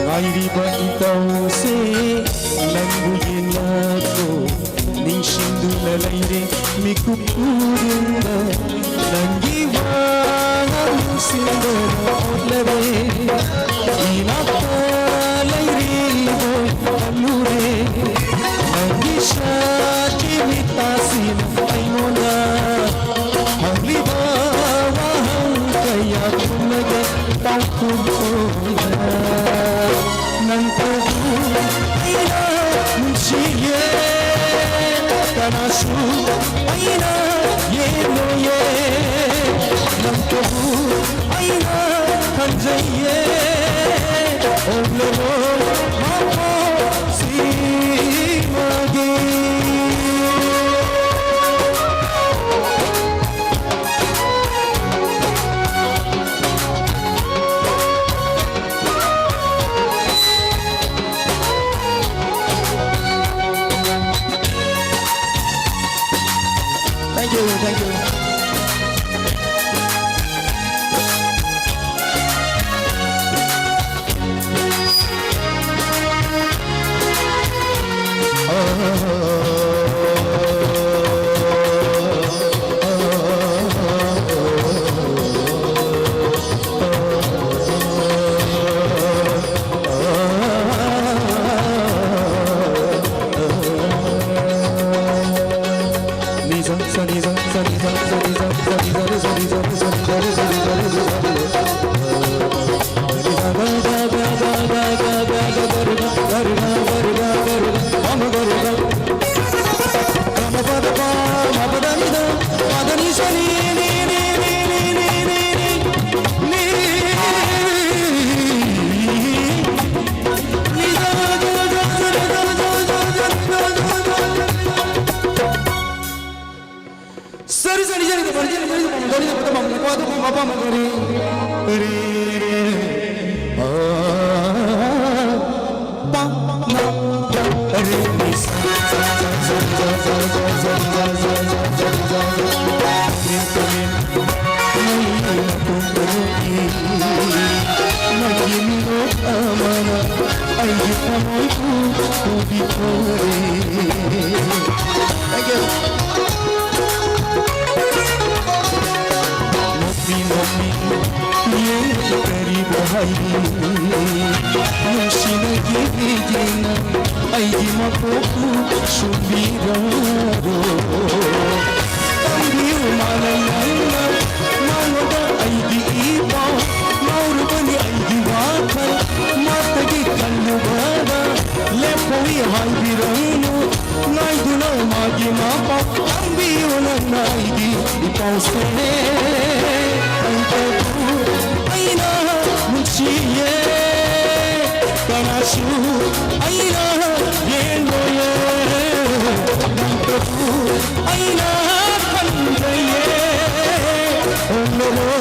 Ngairiba itaw se Nangguyin ako Ning sindula layre Mikupurunda Nanggiwangan sindula odlare Inaka layre boy alure Nanggisya chimitasin ay muna Hanglibawahan kaya kumaga Tangkuboy Nang tubo ay na munsiye Tanasu ay na yenoye Nang tubo ay na kanjaye Oglero mako simagi Thank you, thank you. I know